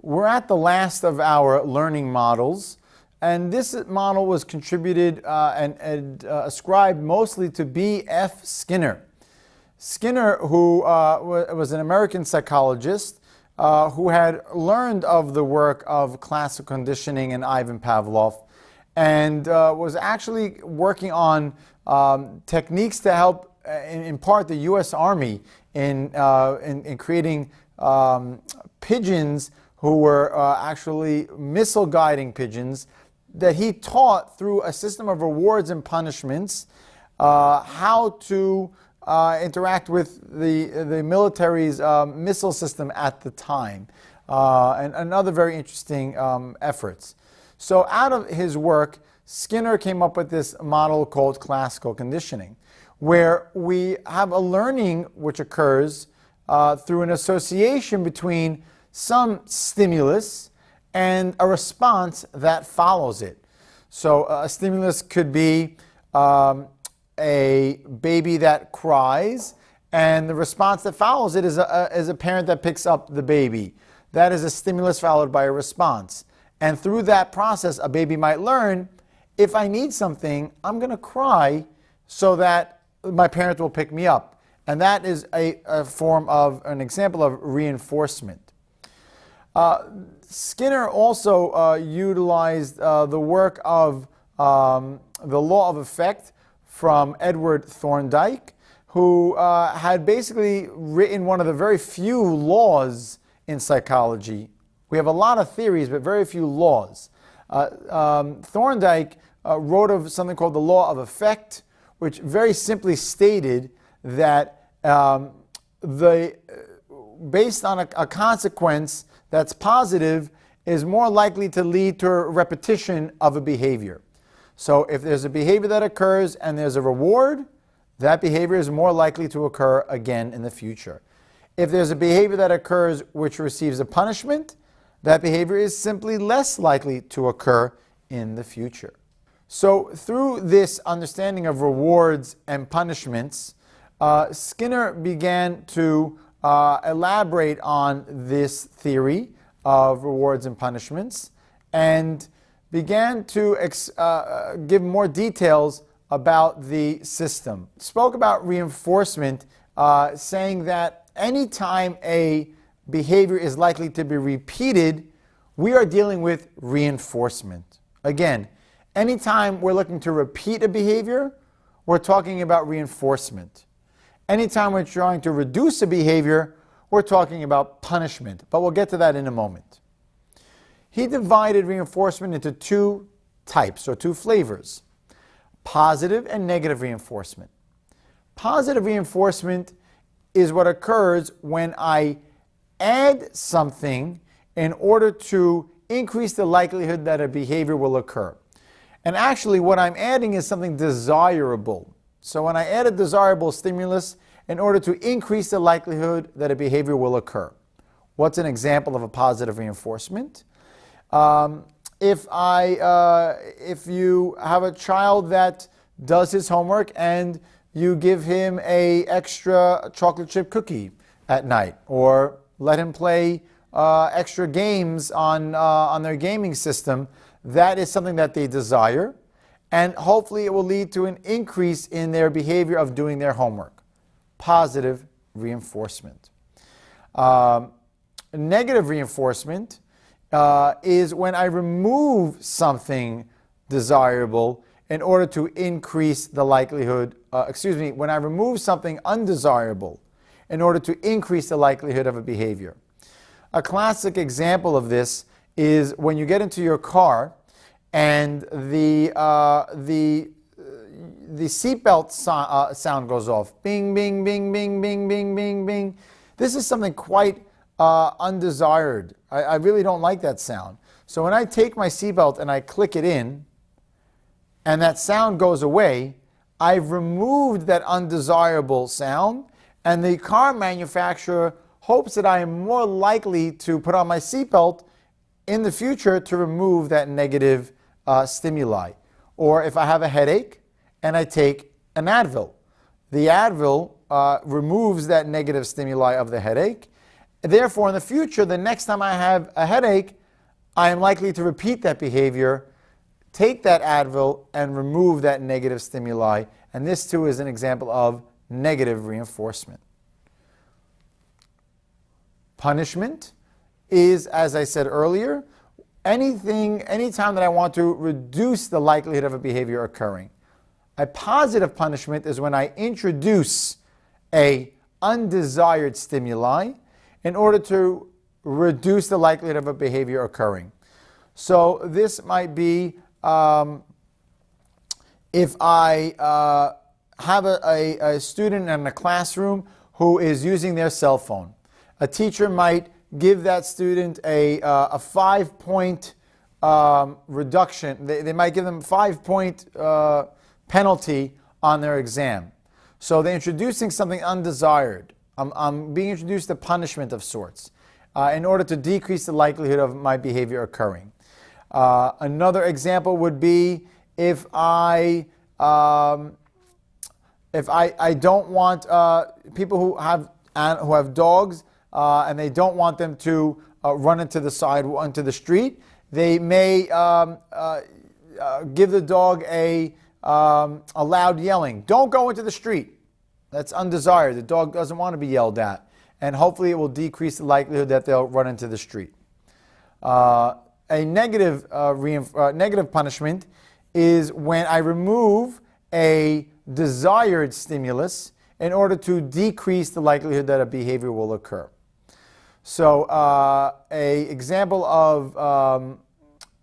We're at the last of our learning models, and this model was contributed and ascribed mostly to B.F. Skinner. Skinner, who was an American psychologist who had learned of the work of classical conditioning and Ivan Pavlov, and was actually working on techniques to help impart the U.S. Army in creating pigeons who were actually missile guiding pigeons, that he taught through a system of rewards and punishments how to interact with the military's missile system at the time, and other very interesting efforts. So out of his work, Skinner came up with this model called classical conditioning, where we have a learning which occurs through an association between some stimulus and a response that follows it. So a stimulus could be a baby that cries, and the response that follows it is a parent that picks up the baby. That is a stimulus followed by a response. And through that process, a baby might learn, if I need something, I'm going to cry so that my parent will pick me up. And that is a form of, an example of reinforcement. Skinner also utilized the work of the law of effect from Edward Thorndike, who had basically written one of the very few laws in psychology. We have a lot of theories, but very few laws. Thorndike wrote of something called the law of effect, which very simply stated that based on a consequence that's positive is more likely to lead to a repetition of a behavior. So if there's a behavior that occurs and there's a reward, that behavior is more likely to occur again in the future. If there's a behavior that occurs which receives a punishment, that behavior is simply less likely to occur in the future. So through this understanding of rewards and punishments, Skinner began to elaborate on this theory of rewards and punishments, and began to give more details about the system. Spoke about reinforcement, saying that anytime a behavior is likely to be repeated, we are dealing with reinforcement. Again, anytime we're looking to repeat a behavior, we're talking about reinforcement. Anytime we're trying to reduce a behavior, we're talking about punishment. But we'll get to that in a moment. He divided reinforcement into two types, or two flavors: positive and negative reinforcement. Positive reinforcement is what occurs when I add something in order to increase the likelihood that a behavior will occur. And actually what I'm adding is something desirable. So when I add a desirable stimulus in order to increase the likelihood that a behavior will occur. What's an example of a positive reinforcement? If you have a child that does his homework and you give him an extra chocolate chip cookie at night, or let him play extra games on their gaming system, that is something that they desire, and hopefully it will lead to an increase in their behavior of doing their homework. Positive reinforcement. Negative reinforcement is when I remove something desirable in order to increase the likelihood, when I remove something undesirable in order to increase the likelihood of a behavior. A classic example of this is when you get into your car and the seatbelt sound goes off. Bing, bing, bing, bing, bing, bing, bing, bing. This is something quite undesired. I really don't like that sound. So when I take my seatbelt and I click it in, and that sound goes away, I've removed that undesirable sound, and the car manufacturer hopes that I am more likely to put on my seatbelt in the future to remove that negative stimuli. Or if I have a headache and I take an Advil, the Advil removes that negative stimuli of the headache, Therefore, in the future, the next time I have a headache, I am likely to repeat that behavior, take that Advil, and remove that negative stimuli. And this too is an example of negative reinforcement. Punishment is, as I said earlier, anytime that I want to reduce the likelihood of a behavior occurring. A positive punishment is when I introduce a undesired stimuli in order to reduce the likelihood of a behavior occurring. So this might be if I have a student in a classroom who is using their cell phone. A teacher might give that student a 5-point reduction. They might give them a 5-point penalty on their exam. So they're introducing something undesired. I'm being introduced to punishment of sorts in order to decrease the likelihood of my behavior occurring. Another example would be if I don't want people who have dogs and they don't want them to run into the street, they may give the dog a loud yelling. Don't go into the street. That's undesired. The dog doesn't want to be yelled at. And hopefully it will decrease the likelihood that they'll run into the street. A negative punishment is when I remove a desired stimulus in order to decrease the likelihood that a behavior will occur. So a example of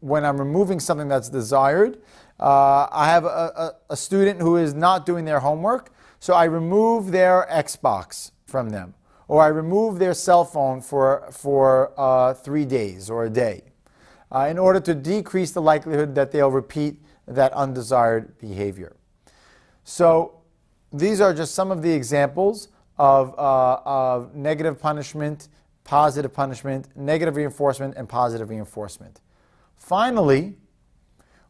when I'm removing something that's desired, I have a student who is not doing their homework, so I remove their Xbox from them, or I remove their cell phone for 3 days or a day, in order to decrease the likelihood that they'll repeat that undesired behavior. So these are just some of the examples of negative punishment, positive punishment, negative reinforcement, and positive reinforcement. Finally,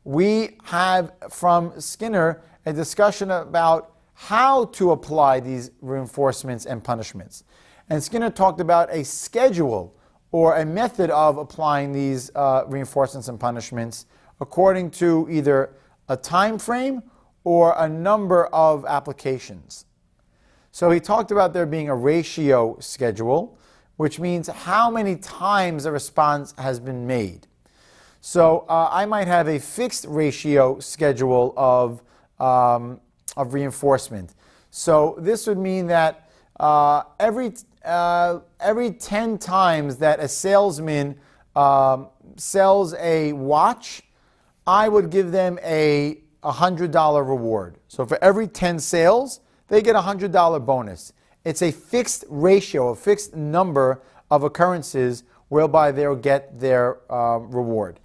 we have from Skinner a discussion about how to apply these reinforcements and punishments. And Skinner talked about a schedule or a method of applying these reinforcements and punishments according to either a time frame or a number of applications. So he talked about there being a ratio schedule, which means how many times a response has been made. So I might have a fixed ratio schedule of reinforcement. So this would mean that every 10 times that a salesman sells a watch, I would give them a $100 reward. So for every 10 sales, they get a $100 bonus. It's a fixed ratio, a fixed number of occurrences whereby they'll get their reward.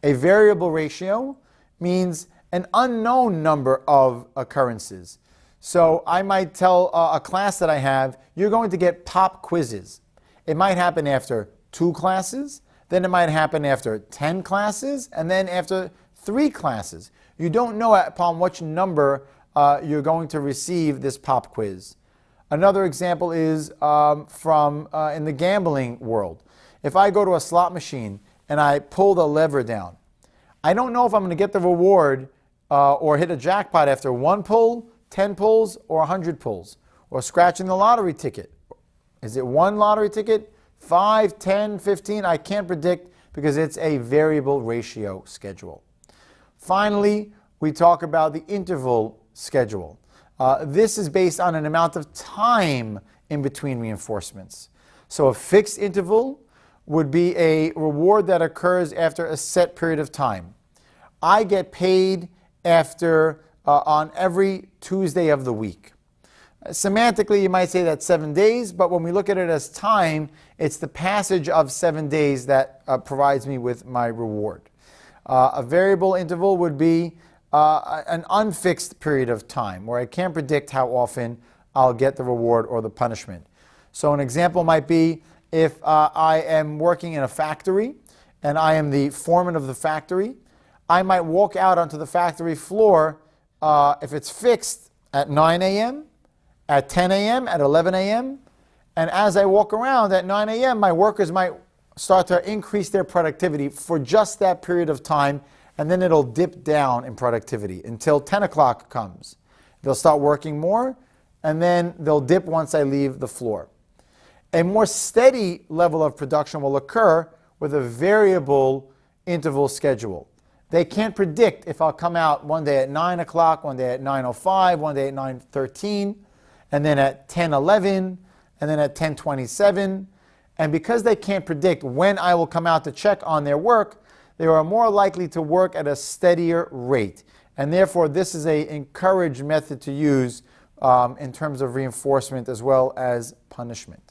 A variable ratio means an unknown number of occurrences. So I might tell a class that I have, you're going to get pop quizzes. It might happen after 2 classes, then it might happen after 10 classes, and then after 3 classes. You don't know upon which number you're going to receive this pop quiz. Another example is from in the gambling world. If I go to a slot machine and I pull the lever down, I don't know if I'm going to get the reward or hit a jackpot after 1 pull, 10 pulls, or 100 pulls, or scratching the lottery ticket. Is it 1 lottery ticket, 5, 10, 15? I can't predict because it's a variable ratio schedule. Finally, we talk about the interval schedule. This is based on an amount of time in between reinforcements. So a fixed interval would be a reward that occurs after a set period of time. I get paid after on every Tuesday of the week. Semantically, you might say that's 7 days, but when we look at it as time, it's the passage of 7 days that provides me with my reward. A variable interval would be an unfixed period of time where I can't predict how often I'll get the reward or the punishment. So an example might be if I am working in a factory and I am the foreman of the factory, I might walk out onto the factory floor if it's fixed at 9 a.m., at 10 a.m., at 11 a.m., And as I walk around at 9 a.m., my workers might start to increase their productivity for just that period of time, and then it'll dip down in productivity until 10 o'clock comes. They'll start working more, and then they'll dip once I leave the floor. A more steady level of production will occur with a variable interval schedule. They can't predict if I'll come out one day at 9 o'clock, one day at 9:05, one day at 9:13, and then at 10:11, and then at 10:27. And because they can't predict when I will come out to check on their work, they are more likely to work at a steadier rate. And therefore, this is an encouraged method to use in terms of reinforcement as well as punishment.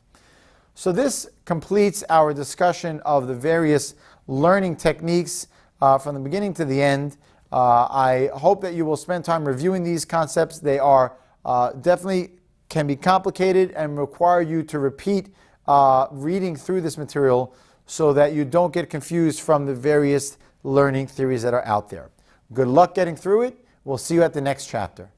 So this completes our discussion of the various learning techniques from the beginning to the end. I hope that you will spend time reviewing these concepts. They are definitely can be complicated and require you to repeat reading through this material so that you don't get confused from the various learning theories that are out there. Good luck getting through it. We'll see you at the next chapter.